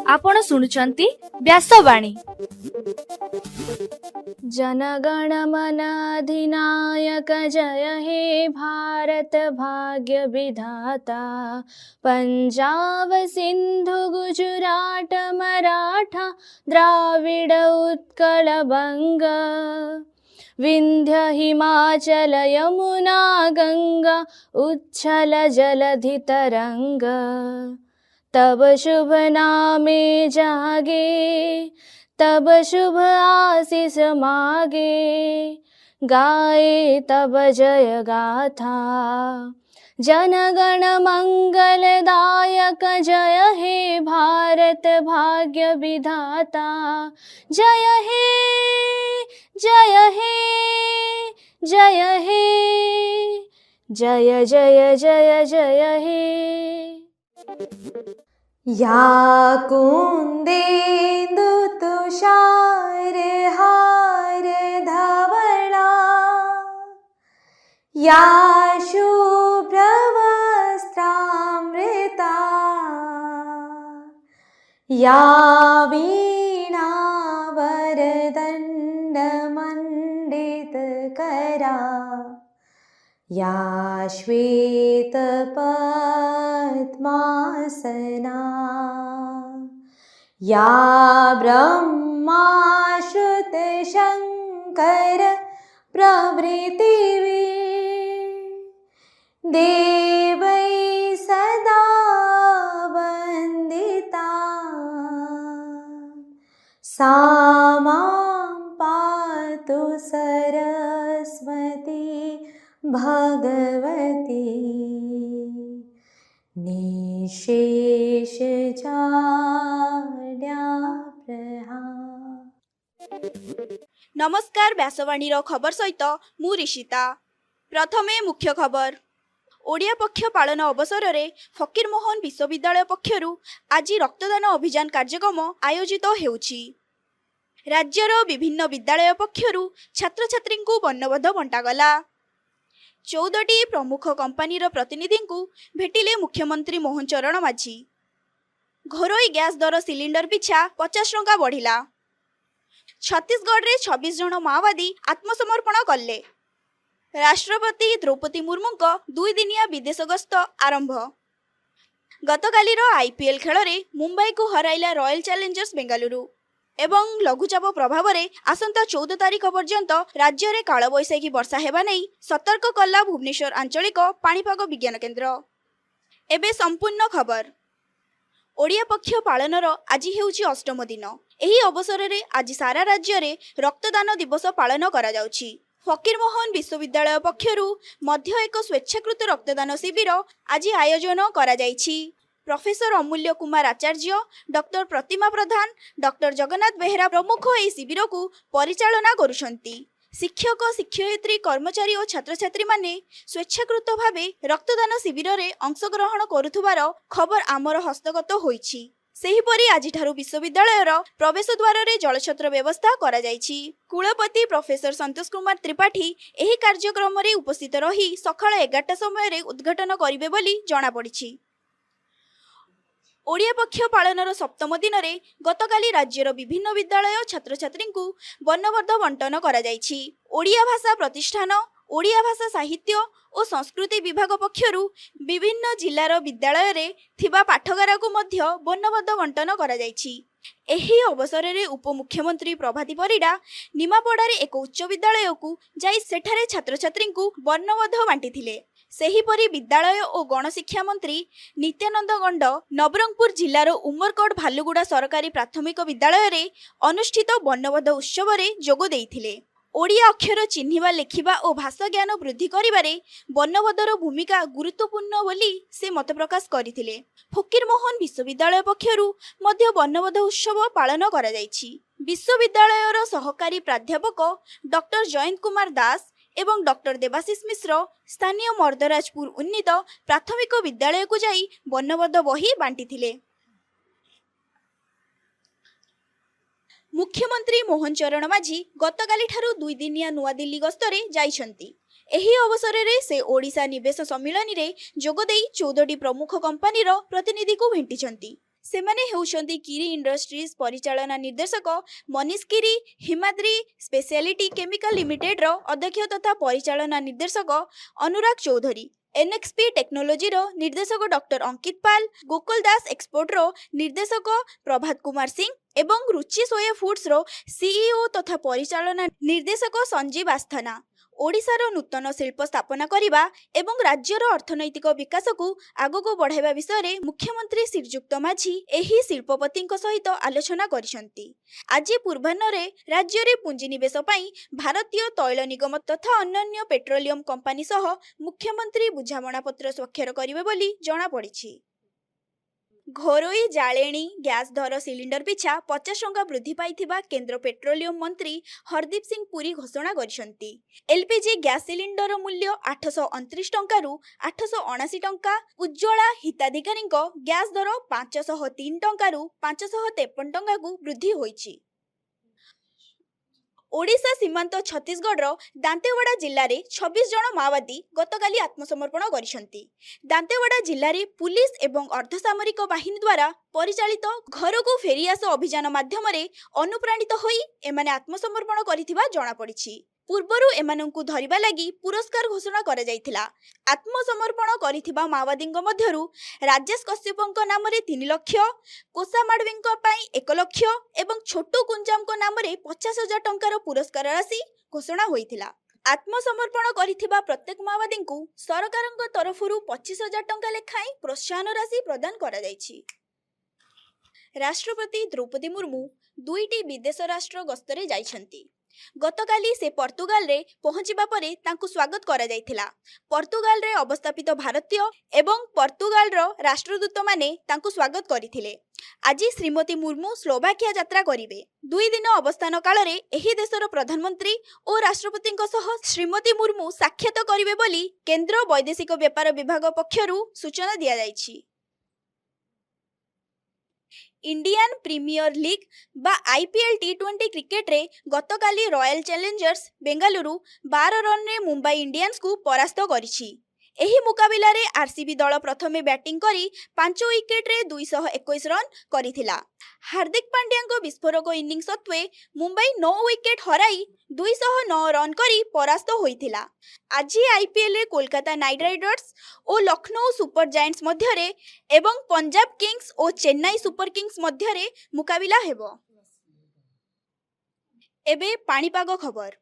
आपण शुणुचंती व्यासवाणी। जनगण मन अधिनायक जय हे भारत भाग्य विधाता। पंजाब सिंधु गुजरात मराठा द्राविड उत्कल बंग। विंध्य हिमाचल यमुना गंगा उच्छल जलधि तरंग। तब शुभ नामे जागे तब शुभ आशीष मागे। गाए तब जय गाथा जनगण मंगलदायक जय हे भारत भाग्य विधाता। जय हे जय हे जय हे जय जय जय जय हे। या कुंदेन्दु तुषार हार धवला। या शुभ्र वस्त्रामृता। या वीणा वरदंड मंडित करा। या श्वेत पद्मासना। या ब्रह्मा श्रुत शंकर प्रभृति देवै सदा वंदिता। सा मां पातु सरस्वती भगवती। निशेष नमस्कार व्यासवाणी खबर सहित मु ऋषिता। प्रथमे मुख्य खबर। ओडिया पक्ष पालन अवसर में फकीरमोहन विश्वविद्यालय पक्षर आज रक्तदान अभियान कार्यक्रम आयोजित होउछि। राज्यर विभिन्न विद्यालय पक्षर छात्र छात्री को वर्णबोध बंटागला। 14टी प्रमुख कंपानीर प्रतिनिधि को भेटिले मुख्यमंत्री मोहन चरण माझी। घरोई गैस दर सिलिंडर पिछा 50 टंका बढ़िला। छत्तीसगढ़ में 26 जन माओवादी आत्मसमर्पण कले। राष्ट्रपति द्रौपदी मुर्मू को 2 दिनिया विदेश गस्त आरंभ। गतकालीर आईपीएल खेल में मुंबई को हराइला रॉयल चैलेंजर्स बेंगलुरु। एवं लघुचाप प्रभाव में आसंता 14 तारीख पर्यंत राज्य में कालबैशाखी वर्षा हेबा नहीं सतर्क कला भुवनेश्वर आंचलिक पाणीपाग विज्ञान केन्द्र। एबे संपूर्ण खबर। ओडिया पक्ष पालनर आज हेउछि 8म दिन। एही अवसर में आज सारा राज्य में रक्तदान दिवस पालन करा जाउछि। फकीरमोहन विश्वविद्यालय पक्षरु मध्य एक स्वेच्छाकृत रक्तदान शिविर आज आयोजन करा जाइछि। प्रोफेसर अमूल्य कुमार आचार्य, डॉक्टर प्रतिमा प्रधान, डॉक्टर जगन्नाथ बेहेरा प्रमुख एही शिविर को परिचालना करुछंती। शिक्षक शिक्षयित्री कर्मचारी और छात्र छात्री माने स्वेच्छाकृत भावे रक्तदान शिविर में अंशग्रहण करुथुबार खबर आमर हस्तगत होइछि। सेहीपरि आजिठारु विश्वविद्यालयर प्रवेश द्वार रे जलछत्र व्यवस्था करा जाइछि। कुलपति प्रोफेसर संतोष कुमार त्रिपाठी एही कार्यक्रम रे उपस्थित रही सकाळ 11टा समय रे उद्घाटन करिवे बोली जणा पड़िछि। ओडिया पक्ष पालनर 7म दिन में गतकाली राज्यर विभिन्न विद्यालय छात्र छात्री को वर्णबोध बंटन करा जाइछि। ओडिया भाषा प्रतिष्ठान, ओडिया भाषा साहित्य और संस्कृति विभाग पक्षरु विभिन्न जिलार विद्यालय रे थिबा पाठगारा को मध्य वर्णबोध बंटन करा जाइछि। एही अवसर में उपमुख्यमंत्री प्रभाती परिडा निमापड़ारे एक उच्च विद्यालय को जाई सेठारे छात्र छात्री को वर्णबोध बांटिथिले। सेहीपरि विद्यालय और गणशिक्षा मंत्री नित्यानंद गंड नवरंगपुर जिलार उमरकोट भालुगुड़ा सरकारी प्राथमिक विद्यालय रे अनुष्ठित वर्णबोध उत्सव रे जोग देइथिले। ओडिया अक्षर चिन्हिबा लेखिबा और भाषा ज्ञान वृद्धि करिबारे वर्णबोधर भूमिका गुरुत्वपूर्ण बोली से मत प्रकाश करथिले। फकीरमोहन विश्वविद्यालय पक्षरु मध्य वर्णबोध उत्सव पालन करा जाइछि। विश्वविद्यालयर सहकारी प्राध्यापक डॉक्टर जयंत कुमार दास एवं डॉक्टर देवाशीष मिश्र स्थानीय मर्दराजपुर उन्नीत प्राथमिक विद्यालय को जाई वर्णबोध बही बांटिथिले। मुख्यमंत्री मोहन चरण माझी गतकाली ठारू 2 दिनिया नुआ दिल्ली गस्तरे जाइछंती। ଏହି ଅବସରରେ ସେ ଓଡ଼ିଶା ନିବେଶ ସମ୍ମିଳନୀରେ ଯୋଗଦେଇ 14ଟି ପ୍ରମୁଖ କମ୍ପାନୀର ପ୍ରତିନିଧିଙ୍କୁ ଭେଟିଛନ୍ତି। ସେମାନେ ହେଉଛନ୍ତି କିରି ଇଣ୍ଡଷ୍ଟ୍ରିଜ୍ ପରିଚାଳନା ନିର୍ଦ୍ଦେଶକ ମନୀଷ କିରି, ହିମାଦ୍ରି ସ୍ପେଶିଆଲିଟି କେମିକାଲ ଲିମିଟେଡ୍ର ଅଧ୍ୟକ୍ଷ ତଥା ପରିଚାଳନା ନିର୍ଦ୍ଦେଶକ ଅନୁରାଗ ଚୌଧୁରୀ, ଏନ୍ଏକ୍ସପି ଟେକ୍ନୋଲୋଜିର ନିର୍ଦ୍ଦେଶକ ଡକ୍ଟର ଅଙ୍କିତ ପାଲ, ଗୋକୁଲ ଦାସ ଏକ୍ସପୋର୍ଟର ନିର୍ଦ୍ଦେଶକ ପ୍ରଭାତ କୁମାର ସିଂ ଏବଂ ରୁଚି ସୋୟା ଫୁଡ୍ସର ସିଇଓ ତଥା ପରିଚାଳନା ନିର୍ଦ୍ଦେଶକ ସଞ୍ଜୀବ ଆସ୍ଥାନା। ଓଡ଼ିଶାର ନୂତନ ଶିଳ୍ପ ସ୍ଥାପନା କରିବା ଏବଂ ରାଜ୍ୟର ଅର୍ଥନୈତିକ ବିକାଶକୁ ଆଗକୁ ବଢ଼ାଇବା ବିଷୟରେ ମୁଖ୍ୟମନ୍ତ୍ରୀ ଶ୍ରୀଯୁକ୍ତ ମାଝୀ ଏହି ଶିଳ୍ପପତିଙ୍କ ସହିତ ଆଲୋଚନା କରିଛନ୍ତି। ଆଜି ପୂର୍ବାହ୍ନରେ ରାଜ୍ୟରେ ପୁଞ୍ଜିନିବେଶ ପାଇଁ ଭାରତୀୟ ତୈଳ ନିଗମ ତଥା ଅନ୍ୟାନ୍ୟ ପେଟ୍ରୋଲିୟମ କମ୍ପାନୀ ସହ ମୁଖ୍ୟମନ୍ତ୍ରୀ ବୁଝାମଣାପତ୍ର ସ୍ୱାକ୍ଷର କରିବେ ବୋଲି ଜଣାପଡ଼ିଛି। ଘରୋଇ ଜାଳେଣୀ ଗ୍ୟାସ୍ ଦର ସିଲିଣ୍ଡର ପିଛା 50 ଟଙ୍କା ବୃଦ୍ଧି ପାଇଥିବା କେନ୍ଦ୍ର ପେଟ୍ରୋଲିୟମ ମନ୍ତ୍ରୀ ହରଦୀପ ସିଂ ପୁରୀ ଘୋଷଣା କରିଛନ୍ତି। ଏଲ୍ପିଜି ଗ୍ୟାସ୍ ସିଲିଣ୍ଡର ମୂଲ୍ୟ 829 ଟଙ୍କାରୁ 879 ଟଙ୍କା, ଉଜ୍ଜ୍ୱଳା ହିତାଧିକାରୀଙ୍କ ଗ୍ୟାସ୍ ଦର 503 ଟଙ୍କାରୁ 553 ଟଙ୍କାକୁ ବୃଦ୍ଧି ହୋଇଛି। ଓଡ଼ିଶା ସୀମାନ୍ତ ଛତିଶଗଡ଼ର ଦାନ୍ତେୱାଡ଼ା ଜିଲ୍ଲାରେ 26 ଜଣ ମାଓବାଦୀ ଗତକାଲି ଆତ୍ମସମର୍ପଣ କରିଛନ୍ତି। ଦାନ୍ତେୱାଡ଼ା ଜିଲ୍ଲାରେ ପୁଲିସ ଏବଂ ଅର୍ଦ୍ଧସାମରିକ ବାହିନୀ ଦ୍ୱାରା ପରିଚାଳିତ ଘରକୁ ଫେରିଆସ ଅଭିଯାନ ମାଧ୍ୟମରେ ଅନୁପ୍ରାଣିତ ହୋଇ ଏମାନେ ଆତ୍ମସମର୍ପଣ କରିଥିବା ଜଣାପଡ଼ିଛି। ପୂର୍ବରୁ ଏମାନଙ୍କୁ ଧରିବା ଲାଗି ପୁରସ୍କାର ଘୋଷଣା କରାଯାଇଥିଲା। ଆତ୍ମସମର୍ପଣ କରିଥିବା ମାଓବାଦୀଙ୍କ ମଧ୍ୟରୁ ରାଜେଶ କଶ୍ୟପଙ୍କ ନାମରେ 3 ଲକ୍ଷ, କୋଷା ମାଡ଼ୱୀଙ୍କ ପାଇଁ 1 ଲକ୍ଷ ଏବଂ ଛୋଟୁ କୁଞ୍ଜାମଙ୍କ ନାମରେ 50,000 ଟଙ୍କାର ପୁରସ୍କାର ରାଶି ଘୋଷଣା ହୋଇଥିଲା। ଆତ୍ମସମର୍ପଣ କରିଥିବା ପ୍ରତ୍ୟେକ ମାଓବାଦୀଙ୍କୁ ସରକାରଙ୍କ ତରଫରୁ 25,000 ଟଙ୍କା ଲେଖାଏଁ ପ୍ରୋତ୍ସାହନ ରାଶି ପ୍ରଦାନ କରାଯାଇଛି। ରାଷ୍ଟ୍ରପତି ଦ୍ରୌପଦୀ ମୁର୍ମୁ 2ଟି ବିଦେଶ ରାଷ୍ଟ୍ର ଗସ୍ତରେ ଯାଇଛନ୍ତି। ଗତକାଲି ସେ ପର୍ତ୍ତୁଗାଲରେ ପହଞ୍ଚିବା ପରେ ତାଙ୍କୁ ସ୍ୱାଗତ କରାଯାଇଥିଲା। ପର୍ତ୍ତୁଗାଲରେ ଅବସ୍ଥାପିତ ଭାରତୀୟ ଏବଂ ପର୍ତ୍ତୁଗାଲର ରାଷ୍ଟ୍ରଦୂତମାନେ ତାଙ୍କୁ ସ୍ୱାଗତ କରିଥିଲେ। ଆଜି ଶ୍ରୀମତୀ ମୁର୍ମୁ ସ୍ଲୋଭାକିଆ ଯାତ୍ରା କରିବେ। 2 ଦିନ ଅବସ୍ଥାନ କାଳରେ ଏହି ଦେଶର ପ୍ରଧାନମନ୍ତ୍ରୀ ଓ ରାଷ୍ଟ୍ରପତିଙ୍କ ସହ ଶ୍ରୀମତୀ ମୁର୍ମୁ ସାକ୍ଷାତ କରିବେ ବୋଲି କେନ୍ଦ୍ର ବୈଦେଶିକ ବ୍ୟାପାର ବିଭାଗ ପକ୍ଷରୁ ସୂଚନା ଦିଆଯାଇଛି। इंडियन प्रीमियर लीग बा आईपीएल टी20 क्रिकेट रे गतकाली रॉयल चैलेंजर्स बेंगालुरु 12 रन रे मुंबई इंडियंस को परास्त करिछि। एही मुकाबिला रे आरसीबी दल प्रथमे बैटिंग करी 5 विकेट रे 221 रन करिथिला। हार्दिक पांड्या को विस्फोरक इनिंग सत्वे मुंबई 9 विकेट हराई 209 रन करी परास्त होइथिला। आज आईपीएल रे कोलकाता नाइट राइडर्स और लखनऊ सुपर जायंट्स मध्यरे एवं पंजाब किंग्स और चेन्नई सुपर किंग्स मध्यरे मुकाबिला हेबो। एबे पाणीपाग खबर।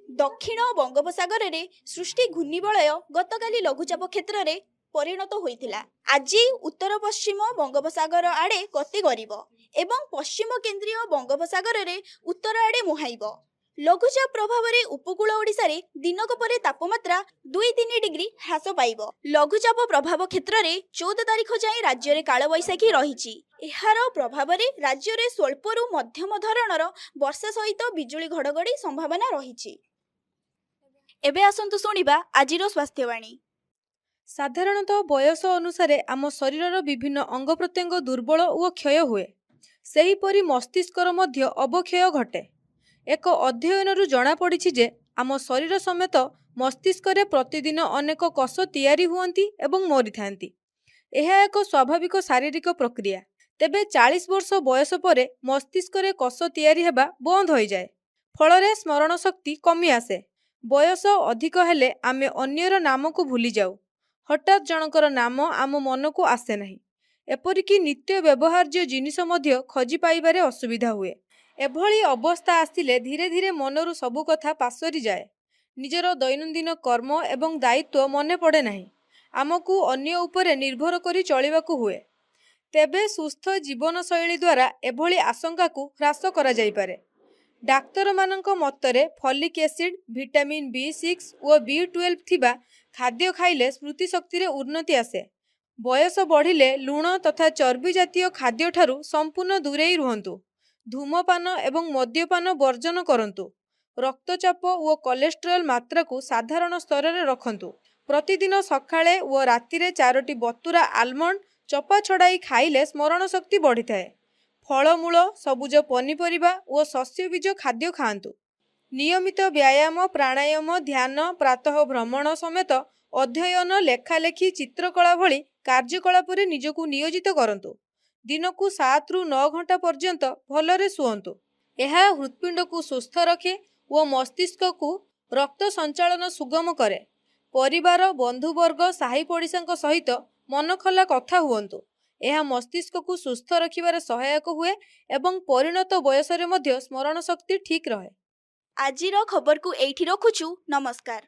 दक्षिण बंगोपसागर रे सृष्टि घूर्णिबलय गतकाली लघुचाप क्षेत्र रे परिणत होइथिला। आज उत्तर पश्चिम बंगोपसागर आड़े गति करिवो एवं पश्चिम केंद्रीय बंगोपसागर रे उत्तर आड़े मुहाइबो। लघुचाप प्रभाव रे उपकूल ओडिशा रे दिनक परे तापमात्रा 2-3 डिग्री ह्रास पाइबो। लघुचाप प्रभाव क्षेत्र रे 14 तारिख जाए राज्य रे कालबैशाखी रहिछि। एहार प्रभाव रे राज्य रे स्वल्परू मध्यम धरणर वर्षा सहित बिजुली घड़घड़ी संभावना रहिछि। एबे आसंतु सुनिबा आजिरो स्वास्थ्यवाणी। साधारणतः बयस अनुसारे आम शरीरर विभिन्न अंग प्रत्यंग दुर्बल और क्षय हुए। सेहीपरि मस्तिष्कर मध्य अवक्षय घटे। एक अध्ययन जना पड़ी जे आम शरीर समेत मस्तिष्क रे प्रतिदिन अनेक कोष तैयारी हुअंती एवं मरी थांती। यह एक स्वाभाविक शारीरिक प्रक्रिया। तेबे 40 वर्ष बयस परे मस्तिष्क रे कोष तैयारी हेबा बंद हो जाए। फल स्मरण शक्ति कमी आसे। बयस अधिक हेले आमे अन्यर नाम को भूली जाऊ। हठात जनकर नाम आम मन को आसे नहीं। एपरिकी नित्य व्यवहार्य जिनिस मध्य खोजी पाइबारे असुविधा हुए। एभली अवस्था आसिले धीरे धीरे मनरु सबु कथा पासरी जाए। निजर दैनंदिन कर्म एवं दायित्व मने पड़े नहीं। आमको अन्य उपरे निर्भर करी चलिबाकू हुए। तेबे सुस्थ जीवन शैली द्वारा एभली आशंका को ह्रास करा जाई पारे। डाक्तर मानक मतरे फॉलिक एसिड, विटामिन B6 और B12 थिबा खाद्य खाइले स्मृति शक्ति रे उन्नति आसे। बयस बढ़िले लुण तथा चर्बी जातीय खाद्य ठारू संपूर्ण दूरेई रुहंतु। धूमपान एवं मद्यपान वर्जन करंतु। रक्तचाप और कोलेस्ट्रॉल मात्रा को साधारण स्तर रे रखंतु। प्रतिदिन सकाळे और रातिरे 4टी बतुरा आलमंड चपा छड़ाई खाइले स्मरण शक्ति बढ़ी थाए। फलमूल, सबुज पनीपरिबा और शस्यबीज खाद्य खाआंतु। ନିୟମିତ ବ୍ୟାୟାମ, ପ୍ରାଣାୟାମ, ଧ୍ୟାନ, ପ୍ରାତଃ ଭ୍ରମଣ ସମେତ ଅଧ୍ୟୟନ, ଲେଖାଲେଖି, ଚିତ୍ରକଳା ଭଳି କାର୍ଯ୍ୟକଳାପରେ ନିଜକୁ ନିୟୋଜିତ କରନ୍ତୁ। ଦିନକୁ 7ରୁ 9 ଘଣ୍ଟା ପର୍ଯ୍ୟନ୍ତ ଭଲରେ ଶୁଅନ୍ତୁ। ଏହା ହୃତ୍ପିଣ୍ଡକୁ ସୁସ୍ଥ ରଖେ ଓ ମସ୍ତିଷ୍କକୁ ରକ୍ତ ସଞ୍ଚାଳନ ସୁଗମ କରେ। ପରିବାର, ବନ୍ଧୁବର୍ଗ, ସାହି ପଡ଼ିଶାଙ୍କ ସହିତ ମନଖୋଲା କଥା ହୁଅନ୍ତୁ। ଏହା ମସ୍ତିଷ୍କକୁ ସୁସ୍ଥ ରଖିବାରେ ସହାୟକ ହୁଏ ଏବଂ ପରିଣତ ବୟସରେ ମଧ୍ୟ ସ୍ମରଣ ଶକ୍ତି ଠିକ୍ ରହେ। ଆଜିର ଖବରକୁ ଏଇଠି ରଖୁଛୁ। ନମସ୍କାର।